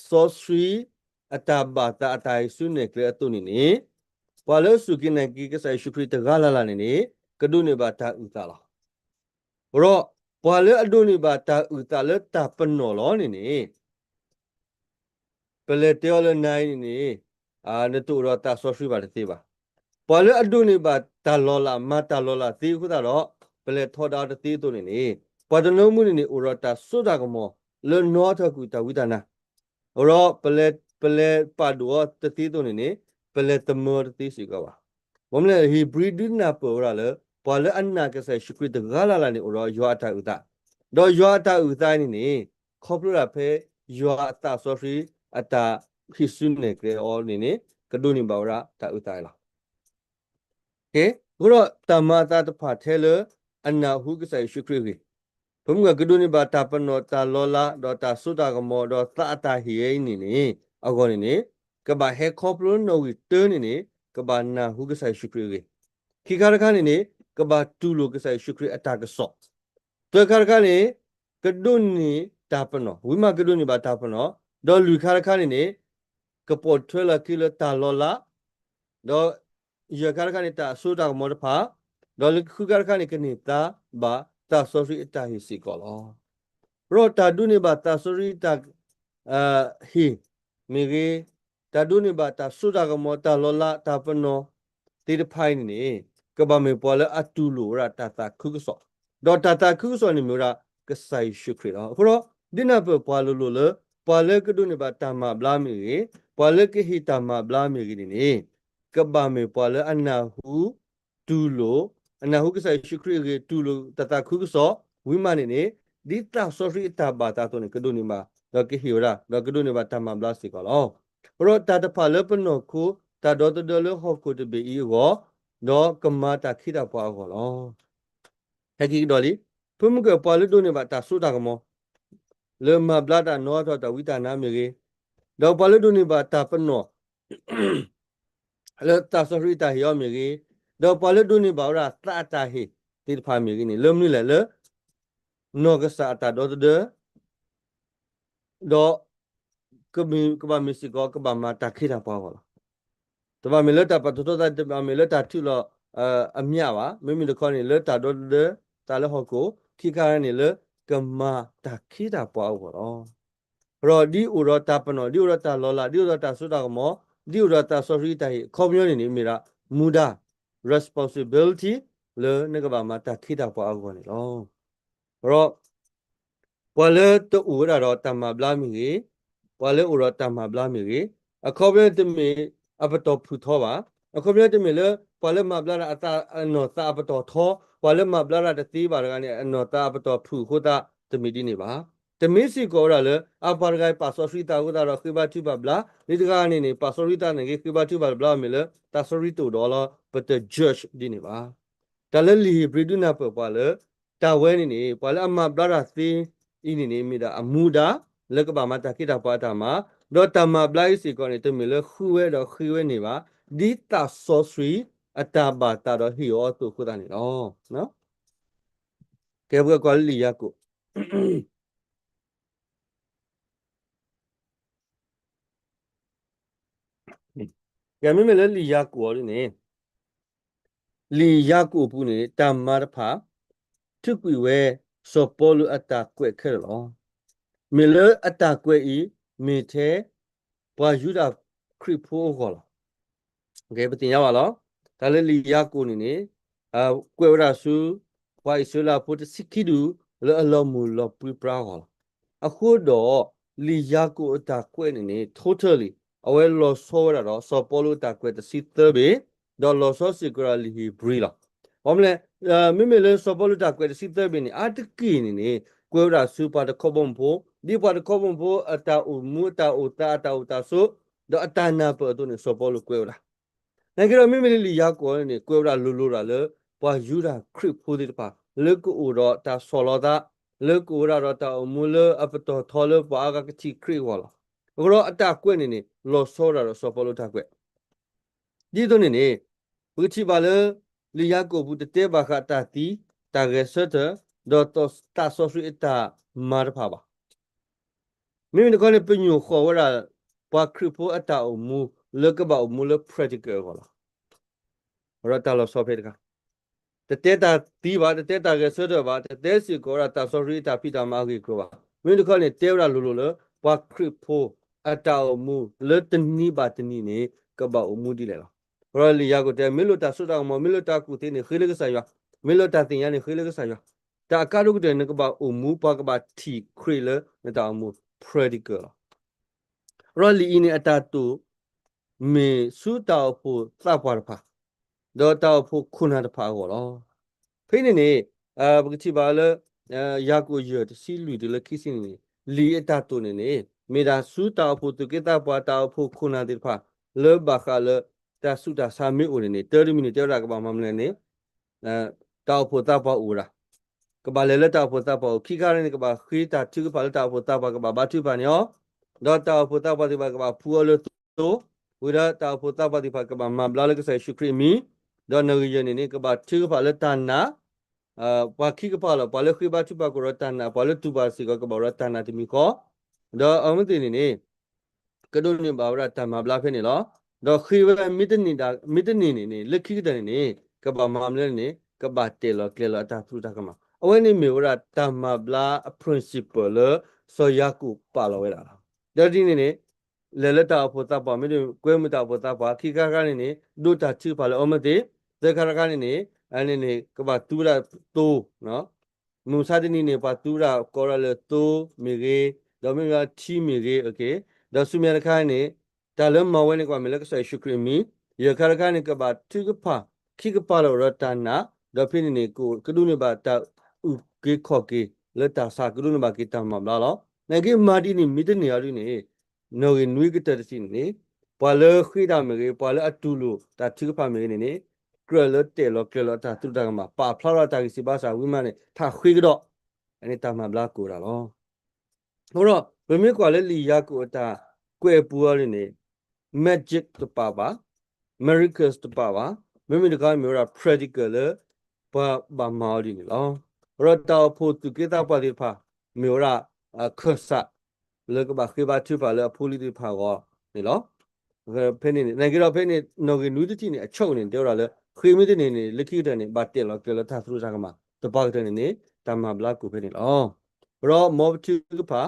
ဆောဆွီအတာဘာတာအတိုင်ဆုနေကလေအတုနေနေဘာလို့စုကိနေကိကဆိုင်ရှိခရီတကားလာလာနေကဒုနေဘာတာဥတာလာရောဘာလို့အဒုနေဘာတာဥတာလေတာပနောလောနေပလေတေောလနိုင်နေနတူရတာဆောဆွီပါတေပါဘာလို့အဒုနေဘာတာလောလာမတာလောလာတေခုတာတော့ပလေထောတာတေတုနေပဒနုံမှုနေဥရတာစွတာကမောလေနောထကူတာဝိဒနာရောပလေပါဒောတတိတုနေပလေတမောတိစီကပါဘုံလေဟီဘရီဒနာပေါ်ရလေဘာလေအနာကဆရှိခရတဂလာလာနေရောယောအတာဥတာတော့ယောအတာဥတိုင်းနေခေါပလရဖဲယောအတာဆိုဖီအတာခိစွနေကလေအောနေကဒုန်ဘာဝရတာဥတိုင်းလားကဲဘုရောတမတာတဖာထဲလေအနာဟုကဆရှိခရကြီးဘုံကကဒုန်ဘာတာပနောတာလောလာတော့တာဆုတာကမောတော့တာအတာဟီယနေအကောနေကဘာဟဲခေါပလနိုဝီတဲနေကဘာနာဟုကဆရှိခရကြီးခိခါရခနေကဘာတူလိုကဆရှိခရအတာကဆော့တွဲခါရခနေကဒုန်နေတာပနောဝိမကဒုန်ဘာတာပနောတော့လူခါရခနေကပေါ်ထွဲလာကီလတာလောလာတော့ရခါရခနေတာဆုတာကမောတဖာတော့ခုခါရခနေကနေဘာတာဆိုရီတာဟီစီကောလောရောတာဒုနေဘာတာဆိုရီတာဟီမေဂေတာဒုနေဘာတာဆုတာကမောတာလောလာတာပနောတေတဖိုင်နေကဘာမေပေါ်လာအတူလိုရာတာခုကစောတော့တာခုကစောနေမျိုးရာကဆိုင်ရှုခရတော့အခုတော့ဒီနာပွာလိုလိုလေပွာလေကဒုနေဘာတာမဘလာမီပွာလေကဟီတာမဘလာမီနေကဘာမေပွာလေအနာဟုတူလိုအနာဟုကဆိုင်ရှုခရရေတူလိုတာခုကစောဝိမာနေဒီတာဆိုရီတာဘာတာတော့ကဒုနေဘာတော့ကဟီရာတော့ကဒုနေဘာတာမဘလာစီကောလောရောတာတဖာလပနောခုတာဒေါ်တော်လဟောခုတဘေဤကိုတော့ကမတာခိတာပွားကောလောဟဲ့ကြီးတော်လီဖုံမကပွာလဒုနေဘာတာဆိုတာကမောလေမဘလာတာနောတော့တဝိတာနာမြေကြီးတော့ပွာလဒုနေဘာတာပနောလေတာဆိုရီတာဟောမြေကြီးတော့ပွာလဒုနေဘာရာတာတာဟေတိဖာမြေကြီးနေလုံနေလေနောကစားတာတော့တော့ကဘာမီစီကောကဘာမတာခိတာပွားကောတဘာမီလတာပတ်တော့တဘာမီလတာထူလောအမြပါမိမိတို့ခေါ်နေလတာတော့တာလဟောကိုခိကာရနေလကမတာခိတာပွားကောရောဒီဥရတာပနောဒီဥရတာလောလာဒီဥရတာဆိုတာကမောဒီဥရတာဆိုရီတိုင်ခေါမျိုးနေမိရာမူဒါ responsibility လေနကဘာမတာခိတာပွားကောနေလောရောဘဝလေတူရတော့တမဘလာမီကြီးဘဝလေဥရတမဘလာမီကြီးအခေါ်ပြတဲ့မီအပတော်ဖူထောပါအခုပြတဲ့မီလေဘဝလေမဘလာအတာအနော်တာအပတော်ထောဘဝလေမဘလာတတိပါရကနေအနော်တာအပတော်ဖူခိုတာတမီဒီနေပါတမီစီကောရလေအပါရဂိုင်ပါဆောရီတာကိုတာတော့ခိဘတိပါဘလာဒီတကနေနေပါဆောရီတာနေခိဘတိပါဘလာမီလေတာဆောရီတူဒေါ်လာပတဂျက်ဒီနေပါတလလီဘရီဒူနာပပါလေတာဝဲနေဘဝလေအမဘလာသီဤနေမိတာအမူဒါလက်ကဘာမတာခိတာပါတာမှာတော့တမဘလိုက်စီကောနေတမီလခူဝဲတော့ခီဝဲနေပါဒီတာဆောဆွီအတာဘာတာတော့ဟီယောတုခုတာနေတော့နော်ကဲဘကွာလီယာကိုကဲမိမလေလီယာကိုရနေလီယာကိုပူနေတမရဖာထုကွေဝဲစောပေါ်လူအတာကွဲ့ခဲလောမေလအတာကွဲ့ဤမေသေးပွာယူတာခရစ်ဖိုးခေါ်လာโอเคပတင်ရပါလားဒါလည်းလီယာကိုနေကွဲဝရဆူဝိုင်ဆူလာပိုတစကီဒူလောအလောမူလောပူပရာခေါ်အခုတော့လီယာကိုအတာကွဲ့နေ totally အဝဲလောဆောရတော့စောပေါ်လူတာကွဲ့တစီသဘေဒေါ်လောဆောစီကရာလီဘရီလာဘာမလဲမိမေလဲစောပေါ်လူတာကွဲ့တစီသဘေနေအတကီနေကွဲဝရဆူပါတခေါဘုံဖိုဒီပါတခေါဘုံဖိုအတာဥမူတာဥတာတာဥတာဆိုဒေါ်အတာနာပေါ်တော့နေစောပေါ်လူကွဲဝရနိုင်ကြတော့မိမိလီရောက်ကောနေကွဲရလူလူရလေပွာယူတာခရစ်ဖိုးဒီတပါလေကူတော့တာဆော်လောတာ le ko ra ro ta mu le apato thole pa ga chi kri wala ro ata kwe ni lo so ra ro so polo ta kwe di to ni bu chi ba le li ya ko bu te ba kha ta ti ta ge se te do to ta so su ita mar pha ba mi ko le pe nyu kho wa ra pa kri po ata o mu le ka ba o mu le practical wala ro ta lo so phe ka te ta ti ba te ta ge se te ba te si ko ra ta so ri ta pi ta ma gi ko ba mi ko le te ra lo le pa kri po ata o mu le te ni ba te ni ne ka ba o mu di le la ro li ya ko te mi lo ta so ta mo mi lo ta ku te ni khile ka sa ya mi lo ta tin ya ni khile ka sa ya ta ka ru de ne ka ba o mu pa ka ba ti khri le ne ta o mu practical ro li ni ata tu me su ta o po ta pa pa do ta o po khu na ta pa ko lo ဖိနေနေဘကတိပါလယာကိုရတစီလူတလခိစင်းနေလီအတတုနေနေမေဒါစူတာဖို့တကေတာပွားတာဖို့ခုနာတိဖာလောဘခါလတာစုတာစာမေအိုနေ30 minute တောရကပါမမလဲနေတောက်ဖို့တာပွားဦးရာကဘာလဲတောက်ဖို့တာပွားခိကားနေကဘာခိတာတိကပါလတောက်ဖို့တာပွားကဘာဘာတိပါညောတော့တောက်ဖို့တာပွားတိပါကဘာဖူအလတိုဝိရတောက်ဖို့တာပွားတိပါကဘာမဘလာလကဆိုင်ရှုခရီမီတော့နေရနေကဘာတိကပါလတနာပါခိကပါလပါလခိဘတ်ပါကရတနာပါလတူပါစီကကဘရတနာတိမီခောတော့အမတိနေကဒုန်ဘာဝရတမဘလာဖနေလောတော့ခိဝမိတနေနေလက်ခိတဲ့နေကဘာမမလဲနေကဘာတေလောကလေလောတာသူတာကမအဝဲနေမေဝရတမဘလာ principle ဆိုရကုပါလောဝဲတာတော့ဒီနေလေလက်တာဖို့တာပါမင်းကွဲမတာဖို့တာပါခိကကနေနေဒုတာချပါလောအမတိဇခရကနေနေအဲ့နေကဘာတူရာတိုးနော်မူစာတနီနေပါတူရာကောရလေတိုးမီရေဒေါ်မီယာချီမီရေโอเคဒါဆုမြရခိုင်နေတာလမဝဲနေကွာမလကဆာရှုခရမီရခရခိုင်ကဘာတိကဖာခိကပါလောရတနာဒေါ်ဖိနေကိုကဒုနေပါတာဥကေခော့ကေလက်တာစာကဒုနေပါကေတမမလာလောနေကေမာတီနေမိတနေရလူနေနော်နွေကတတစီနေပါလခိတာမီရေပါလအတူလို့တာတိကဖာမီနေနေကရလတေလောကရလတာသူတကမှာပါဖလာတာစီပါစာဝိမနဲ့ထာခွေးကတော့အနေတာမှာဘလာကိုတာလောဟိုတော့ဘယ်မြကွာလဲလီယာကိုတာကွယ်ပူရနေ magic တပါပါ miracles တပါပါမိမိတကားမျိုးရာ practical ဘာမော်ဒီလောရတောဖို့သူကေတာပါဒီဖာမျိုးရာခဆာလောကဘာခေဘာသူပါလဲဖူလီဒီဖာကောနေလောဖဲနေနေကြတော့ဖဲနေနော်ကနူးတိနေအချုပ်နေပြောတာလဲခေမီတနေနေလက်ခိတဲ့နေဘာတက်လောကလថាသူစားကမှာတပောက်တဲ့နေတမဘလာကိုဖဲနေလောရောမောဘချူကဖာ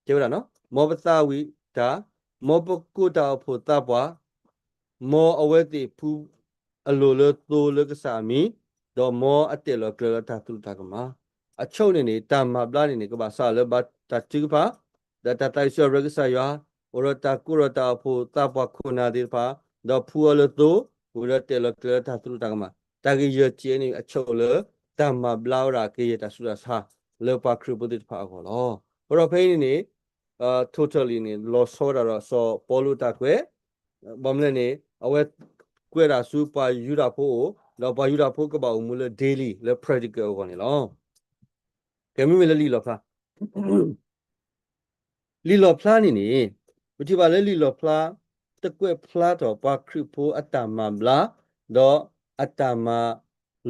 ပြောတာနော်မောဘသာဝီတာမောပကုတာဖို့တပွားမောအဝဲတိဖူအလိုလတိုလကစာမီတော့မောအတက်လောကလថាသူစားကမှာအချုပ်နေတမဘလာနေကဘာစာလဘတာချူကဖာဒတာတိုင်ဆောရကစာယာဝရတာကုရတာဖို့တပွားခုနာဒီဖာတော့ဖူအလတိုဝရတေလကလថាသူစားကမှာတာကြီးရချေနေအချုပ်လတမဘလာရာကေရတာဆူရာစာလောပါခရပုဒိဖာကောလောဘရဖိနေtotally နေလောဆောတာတော့ဆောပေါ်လို့တာကွယ်ဘာမလဲနေအဝဲကွယ်တာစူပါယူတာဖို့လောပါယူတာဖို့ကပါဦးမလို့ daily လဲ practical ကောနေလောကဲမိမလဲလီလောဖာလီလောဖလာနေဘတိပါလဲလီလောဖလာတကွယ်ဖလာတော့ပါခရဖို့အတ္တမဘလာတော့အတ္တမ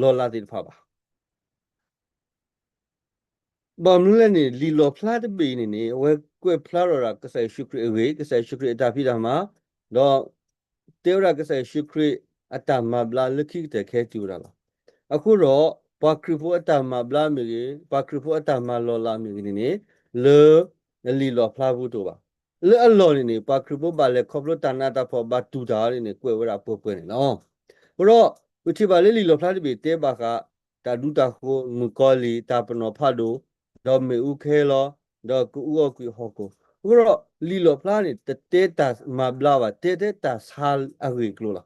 လောလာတိဖာပါဘာမလဲနေလီလောဖလာတပေနေဝဲကွယ်ဖလာတော့ကဆိုင်ရှုခရအဝေးကဆိုင်ရှုခရအတာဖိတာမှာတော့တေရကဆိုင်ရှုခရအတာမဘလာလက်ခိတဲ့ခဲတူတာပါအခုတော့ပါခရဖို့အတာမဘလာမီပါခရဖို့အတာမလောလာမီနေလေလီလောဖလာဘူးတော့ပါလေအလောနေပါခရဖို့ပါလေခေါပလိုတနာတာဖို့ဘာတူတာနေကွယ်ဝရပို့ပွင့်နေနော်ဘရောဝတိပါလေလီလောဖလာတပေတဲပါကတာဒူတာကိုမူကောလီတာပနောဖာဒိုတော့မေဥခဲလောတော့ကူဥကွေဟောကိုဘရောလီလောဖလာနေတဲတာမဘလာပါတဲတာဆာအဝေကလော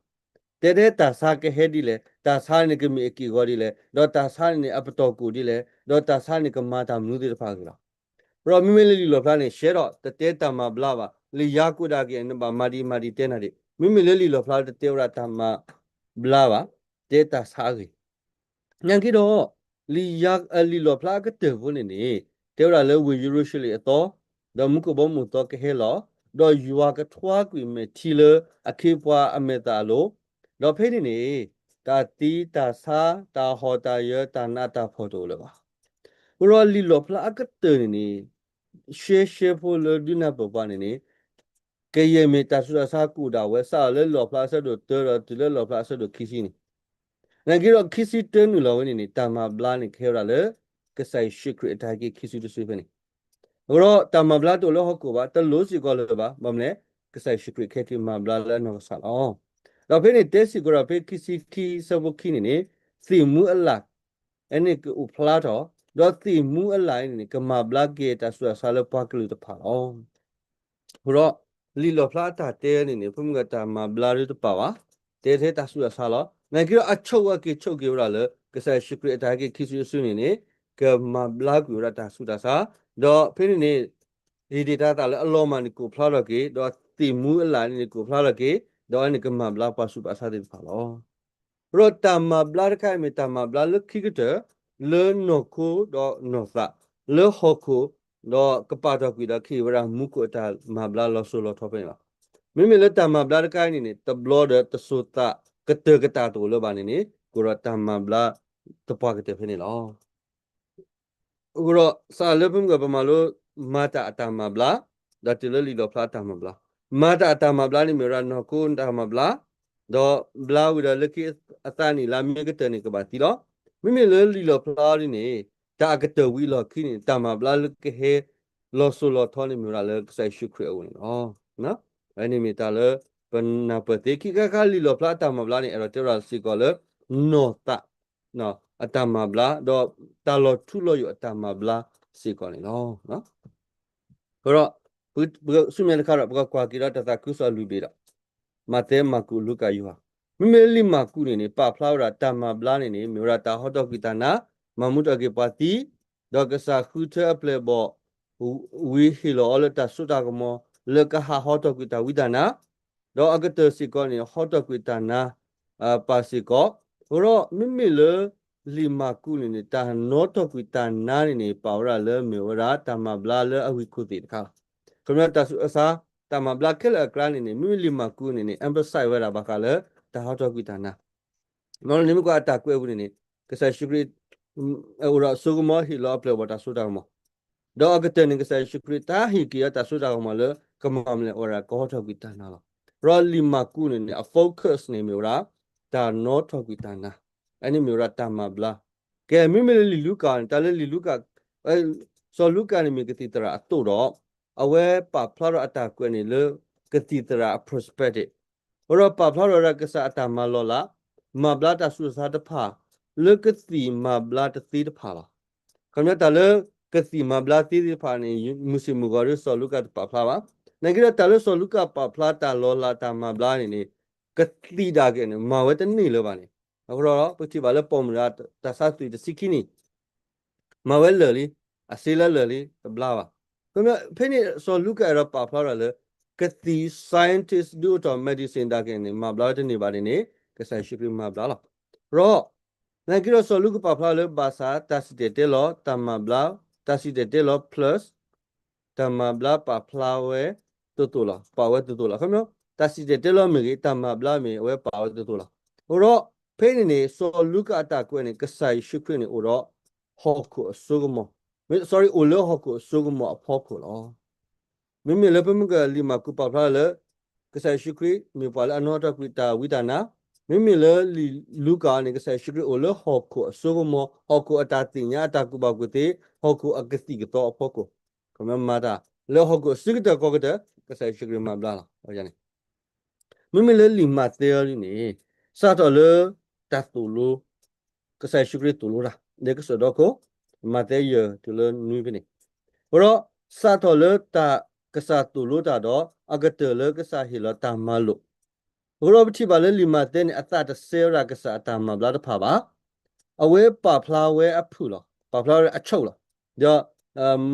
တဲတာဆာကဟဲဒီလေတာဆာနေကမီအကီဂောဒီလေတော့တာဆာနေအပတော်ကူဒီလေတော့တာဆာနေကမာတာမနုဒီဖာကလောဘရောမိမလီလောဖလာနေရှဲတော့တဲတာမဘလာပါလီယာကုဒါကေနဘာမာဒီတဲနာဒီမိမလီလောဖလာတဲရတာမဘလာပါတဲတာဆာကြီးညံကြီးတော့လီယာလီလောဖလာကတဲ့ဘုန်းနေ Teo la le we usually ato. The mukobo muto ke helo. Do you are a twag with me tiller a kipwa a metalo. Do penny. Ta ti ta sa ta hota ye ta nata photo leva. Uro li lopla akaturni. She for the dinner popani. Kaya me ta sura sa kuda we sa le lopla sa do tura to le lopla sa do kissini. Nagiro kissy turn lo ni tama blani kera le. Kasai secret attack kissy to sweeping. Uro tama bla to lo hokuba ta losi golova mamne kasai secret keti ma bla la no sa oh. La peni tesi gora pe kissy ki sabukini ni si mu ala. Ene ku uplato do si mu ala ni kama bla ke ta sura sa le paklu to pa oh. Uro li lo plata te ni pum ga tama bla ri to pa wa. Te te ta sura sa lo. Nagiro achowa ke choke ura le kasai secret attack kissy su ni ke ma bla ku ra ta sura sa do peni niဒီ data တာလည်းအလောမှန်ကိုဖလာတော့ကေတော့တိမှုအလာနေကိုဖလာတော့ကေတော့အနေကမဘလာပါစုပါစားတဲ့ဖာလောရောတမဘလာခိုင်မတမဘလာလခိကတလေနိုကိုတော့နောစာလေဟခုတော့ကပါတော့ကွေတော့ခေဝရမှုကိုတာမဘလာလောဆိုလောထောပင်းလားမိမိလေတမဘလာခိုင်နေတဘလောဒတဆုတာကတကတာတူလောပါနေနေကိုရတမဘလာတပွားကတဲ့ဖနေလောကိုရစာလေပုံကပမာလို့Mata atama bla, datile lido pla atama bla. Mata atama bla ni mera no kun atama bla, do bla wida leki atani la megate ni kabati lo. Mimi le lido pla ni ta agate wi lo kini tama bla leki he lo solo thoni mera le sai shukre awin. Oh, na? Ani mi ta le penna pete ki ka lido pla atama bla ni erotera si ko le no ta. No, atama bla do ta lo tu lo yo atama bla si ko ni lo, no? တော့ဘဆုမြန်ခါရဘကွာကီရတတကုဆလူဘေတာမတဲမကူလူကယူဟာမိမေလီမကူနေပဖလာရာတမဘလာနေမြို့ရတာဟောတော့ကိတနာမမှုတကေပါတီဒေါကဆာခုထအပလေဘောဝီဟီလောလတဆုတာကမောလကဟာဟောတော့ကိတဝိဒနာဒေါအကတစီကောနေဟောတော့ကိတနာပါစီကောတော့မိမေလီမကူနေတာနောတော့ကိတနာနေပါဝရလေမြို့ရတမဘလာလေအဝိခုတိတခါခမတာအစာတမဘလာကလကရနေမိလီမကူနေ emphasize ဝရပါကလေတာဟောတော့ကိတနာနော်နိမကွာတာကွဲဘူးနေကဆာရှိခရစ်အဝရဆုကမဟီလောပလေဝတာဆုတာမဒေါအကတနေကဆာရှိခရစ်တာဟီကီယတာဆုတာမလေကမမလေဝရကောတော့ကိတနာလောရလီမကူနေအ focus နေမျိုးရာတာနောတော့ကိတနာအဲ့ဒီမျိုးရတမဘလာကဲမိမလီလူကန်တလလီလူကအဲဆောလူကန်မီကတိတရာအတူတော့အဝဲပဖလာရအတာကွနေလေကတိတရာ prospective ဘောပဖလာရကစားအတာမလောလာမဘလာတဆူစားတဖာလေကတိမဘလာတတိတဖာလာခမတလေကတိမဘလာတိတဖာနေမုစီမူဂရဆောလူကပဖလာပါနေကြတလေဆောလူကပဖလာတာလောလာတာမဘလာနေကတိဒါကနေမဝဲတနေလောပါနေအခုတော့ပတိပါလေပုံရတဆတ်တီတစီခီနီမဝဲလလီအစီလလလီဘလာပါကမဖိနေဆောလူကရပါဖလာလေကတိ scientist ဒူတော့ medicine ဒါကနေမဘလာတနေပါတယ်နေကဆာရှိပြမဘလာရောနေကြဆောလူကပါဖလာလေဘာသာတစီတေလောတမဘလာတစီတေလော plus တမဘလာပါဖလာဝဲတူလာပါဝဲတူလာခမတစီတေလောမေတမဘလာမေဝဲပါဝဲတူလာရောဖိနေဆောလူကအတာကွနေကဆိုင်ရှိခွနေရောဟောက်ကိုဆုကမော sorry အိုလောဟောက်ကိုဆုကမောအဖောက်ကိုလောမိမိလည်းပမကလီမကူပါဖလာလေကဆိုင်ရှိခွမြေပါလာအနောတကွတာဝိဒနာမိမိလည်းလူကနေကဆိုင်ရှိခွအိုလောဟောက်ကိုဆုကမောဟောက်ကိုအတာတင်ညာအတာကူပါကွတေဟောက်ကိုအကတိကတော့အဖောက်ကိုကမမတာလောဟောက်ကိုစိကတကောကတဲ့ကဆိုင်ရှိခွမဘလာလားဟောရနေမိမိလည်းလီမသေးရနေစတော့လေတတူလိုကဆိုင်ရှိခွတူလိုလားဒီကစတော့ကိုမတဲရတူလနွေးပနေဘောစတော့လေတာကစားတူလိုတာတော့အကတဲလေကစားဟီလာတာမလို့ဘောပတိပါလေလီမတဲနေအတတဆေရကစားတာမဘလာတဖာပါအဝဲပါဖလာဝဲအဖူလားပါဖလာအချုပ်လားကြော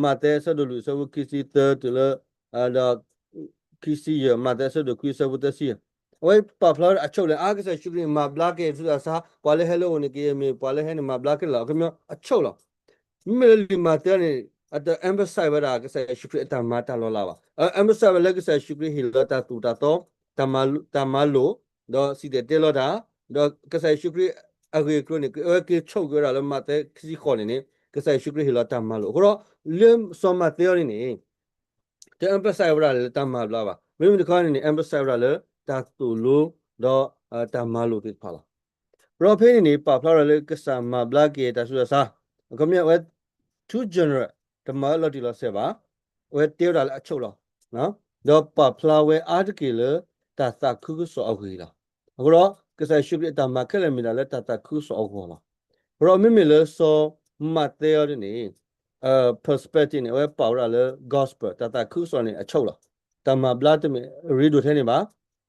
မတဲဆဒလူဆဝကီစီတဲတူလေဒါကီစီရမတဲဆဒကွီဆဝတစီဝဲပါဖလာအချုပ်လေအားကစားရှိပြီမဘလာကေဆိုတာစာပွာလေဟဲလိုနေကေမေပွာလေဟဲနေမဘလာကေလာကမြေအချုပ်လားမိမလီမတဲနေ at the embassy wala ka sa shukri tamata lola ba embassy wala ka sa shukri hilata tuta to tamalo do si de teloda do ka sa shukri agri chronic ke chok ra la mate kisi khone ne ka sa shukri hilata tamalo ko lim so ma theory ni the embassy wala tamala ba mi mi ko ni embassy wala ta tu lo do tamalo ti phala ro phe ni pa phla le ka sa ma bla ke ta su sa ko mi we too general ဓမ္မလို့ဒီလို့ဆက်ပါဝဲတေးတာလည်းအချုပ်တော့နော်တော့ပဖလာဝဲအားတကေလတာတာခုဆောအဝေးလားအခုတော့ကစားရှိပြတာမခက်လည်းမလားတာတာခုဆောအကောလားဘရောမိမိလဲဆောမတ်သေးရနေperspective နဲ့ဝဲပေါ်ရလဲ gospel တာတာခုဆောနေအချုပ်လားတမဘလာတမရီဒိုထဲနေပါ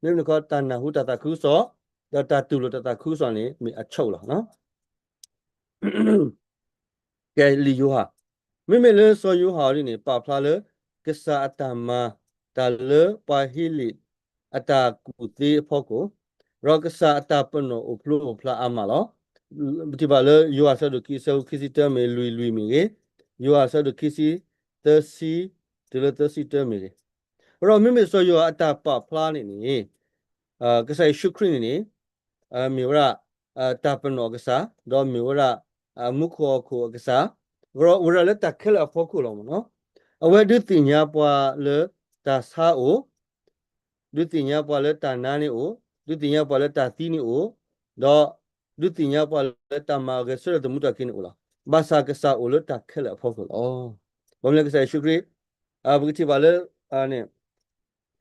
မိမိကတန်နာဟုတာတာခုဆောတာတူလို့တာတာခုဆောနေမိအချုပ်လားနော်ကဲလီယိုဟာမိမိလဲစောယူဟာရင်းနေပဖလာလဲကစားအတမတာလဲပါဟီလီအတာကူတီဖို့ကိုရောကစားအတာပနောအဖလိုဖလာအမလောဒီပါလဲယူအဆဒကိဆောခိစီတမဲလူမီရေယူအဆဒကိစီသစီဒီလသစီတမဲရေရောမိမိစောယူအတာပဖလာနေနေကစားရှုခရင်းနေမြေဝရတာပနောကစားတော့မြေဝရမုခောခောကစားရောဝရလက်တခက်အဖို့ခုလောမနော်အဝဲဒုတိညာပွာလေတာစာအိုဒုတိညာပွာလေတာနာနီအိုဒုတိညာပွာလေတာတီနီအိုတော့ဒုတိညာပွာလေတာမာဂဆွရတမှုတကိနီအိုလားဘာသာကစားအိုလေတခက်အဖို့ခုလောဘုံလေကစားရှုခရီဘုတိပါလေအနေ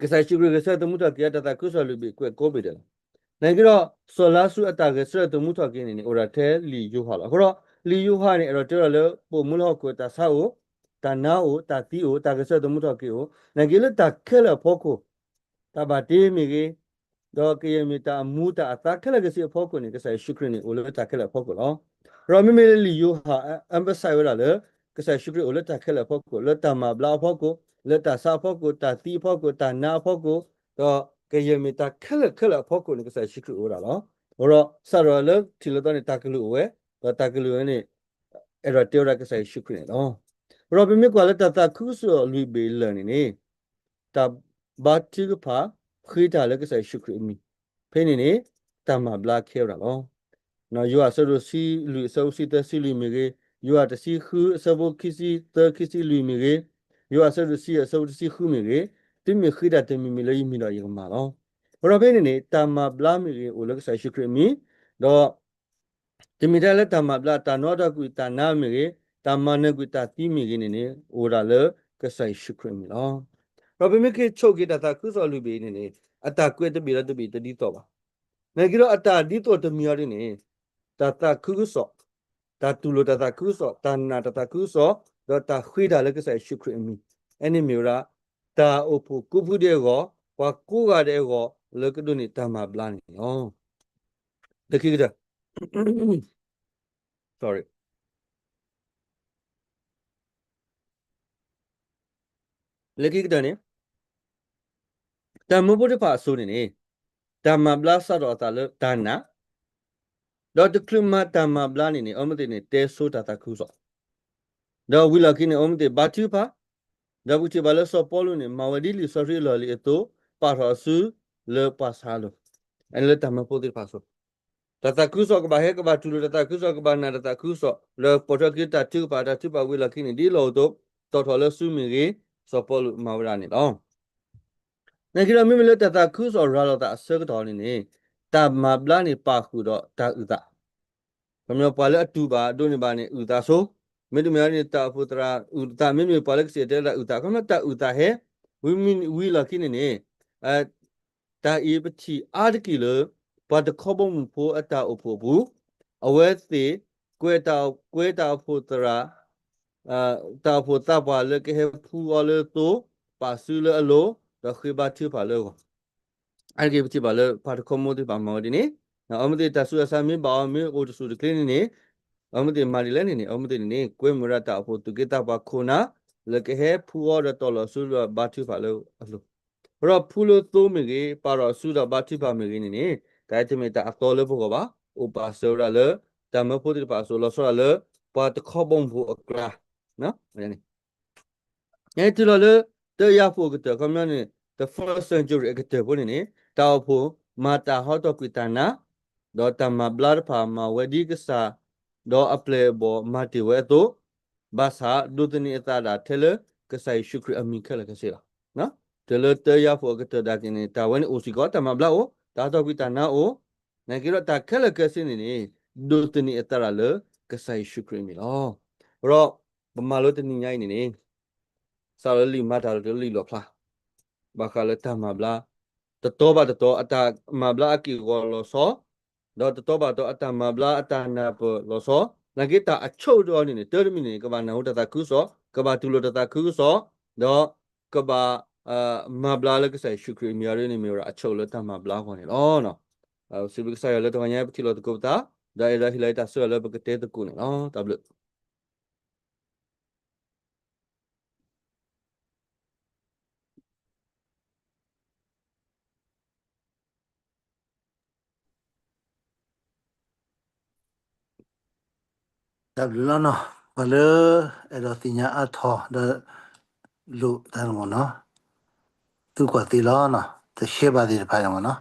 ကစားရှုခရီကစားတမှုတကိတတာကုဆလူဘီကွဲကိုဘီတယ်နိုင်ကြတော့ဆောလာစုအတာကဆွရတမှုတကိနီအိုရထဲလီယူဟာလားအခုတော့လီယူဟာနေအဲ့တော့တော်တော်လေပုံမလို့ကိုတာစာအိုတာနာအိုတာတီအိုတာကဆွရတမှုတကိအိုနိုင်ကြလေတခက်အဖို့ခုတာဘာတေးမီကြီးတော့ကေမီတာမူတာအတာခက်လက်စီအဖို့ခုနေကစားရှုခရီနေအိုလေတာခက်လက်ဖို့ခုလောရောမီမီလီယူဟာအမ်ဘဆိုင်ဝလာလေကစားရှုခရီအိုလေတာခက်လက်ဖို့ခုလေတာမဘလာဖို့ခုလေတာစာဖို့ခုတာတီဖို့ခုတာနာဖို့ခုတော့ကေမီတာခက်လက်ဖို့ခုနေကစားရှုခရီအိုလာလောဘောတော့ဆာရလေတီလတော့နေတာကလူဝဲတော့တာကလူနေအဲ့တော့တေရကစားရှုခရီနေတော့ရောမီမီကွာလေတာခုဆိုလူဘေးလနေနေတာဘာတိကဖာခိတာလည်းကစားရှုခရမီဖိနေနေတမဘလာခဲရလောနော်ယူအဆရစီလူဆောစီတစီလူမီရေယူအတစီခူဆဘခီစီတခီစီလူမီရေယူအဆရစီအဆောစီခူမီရေတိမီခိတာတမီမီလေးမီလာယမလောဘရဖိနေနေတမဘလာမီရေအိုလည်းကစားရှုခရမီတော့တိမီတယ်လည်းတမဘလာတနောတကူတနာမီရေတမနကူတတိမီရေနေနေအိုရာလည်းကစားရှုခရမီလောရောဘမီကေချုပ်ကေတာကုစောလူဘီနေနေအတာကွဲတပီရတပီတတိတော့ပါနေကြတော့အတာဒီတော့တမီရနေတာကုစောတာတူလိုတာကုစောတာနာတာကုစောတော့တာခွေးတာလည်းကစားရှုခရမီအဲ့ဒီမျိုးရာတာအဖို့ကုဖူတဲ့ကောကွာကိုကတဲ့ကောလကဒုနေတာမဘလာနေနော်တခိကတာ sorry လခိကတာနေတမဘုဒ္ဓဖာဆိုနေတမဘလာဆတော့တာလဒါနာတော့တကလမတမဘလာနေအမတိနေတဲဆိုတာတခုဆိုတော့ဝီလာကိနေအမတိဘာတိဖာဒါဘူးချဘာလဆောပေါ်လို့နေမဝဒီလီဆောရီလော်လီအတူပါရဆူလေပါဆာလိုအဲ့လေတမဘုဒ္ဓဖာဆိုတတခုဆိုကဘာဟဲကဘာတူလတခုဆိုကဘာနာတခုဆိုလေပေါ်တကိတတူပါတတူပါဝီလာကိနေဒီလောတော့တော်တော်လဆူမီရီဆောပေါ်လို့မဝရနေတော့နေကြတော့မိမလို့တတခုဆိုရလောတာအစကတော်နေတမဘလာနေပါခုတော့တာဥဒဘယ်မျိုးပါလဲအတူပါတို့နေပါနေဥဒဆိုမင်းတို့များနေတာဖုတရာဥဒမင်းမျိုးပါလက်စီတဲ့ဥဒကမတာဥဒဟဲဝီလာခိနေတာအေပတိအာဒကီလဘာတခေါဘုံဖိုအတာအဖို့ဘူးအဝဲစီကွဲတာဖုတရာတာဖုတာပါလကဟဖူအလတိုပါဆူလအလိုတခိဘတိပါလောအဲ့ဒီပတိပါလဘာတခေါမိုဒီပါမောဒီနေအမတိတဆူအဆာမင်းပါမင်းအိုတဆူတကလင်းနေအမတိမာလီလည်းနေအမတိနေကွဲမရတာဖို့သူကေတာပါခုနာလကဟဖူအော်တော်လဆူလဘာတိပါလောအလိုရောဖူလို့သုံးမကြီးပါတော့ဆူတော့ဘာတိပါမကြီးနေဒါတိမေတာအတော်လို့ဖို့ကပါဥပါဆောရလေတမဖို့တိပါဆိုလို့ဆိုရလေဘာတခေါဘုံဖို့အကရာနော်အဲ့ဒီ这了了，这亚夫个的，咁样呢？The first century 个的，不呢？到铺马达好多贵单呐，到他妈布拉帕马维迪个啥，到阿普雷波马蒂维多，巴萨都等你打打特了，个啥 shukri 阿米克了个谁了？那这了这亚夫个的，但是呢，台湾乌西个他妈布拉哦，打到贵单呐哦，那个了打克了个谁呢？都等你打了，个啥 shukri 米了哦，然后马路等你伢呢？sa le li ma ta le li lo pla ba ka le ta ma bla to ba to ata ma bla ki go lo so do to ba to ata ma bla ata na po lo so na ki ta a chou do ni ne ter mi ne ka ba na ho ta ku so ka ba tu lo ta ku so do ka ba ma bla le ka sai shukri mi ya ni mi ra a chou le ta ma bla ko ni lo no si bi sa ya le to nya ti lo to ko ta da ila hi lai ta so le ba ka te to ku ni lo ta bla ဒါဘလနော်ဘလအဲ့တော့တင်ညာအထောဒါလူတန်မနော်သူကတိလောနော်တရှိပါသေးတယ်ဖိုင်မနော်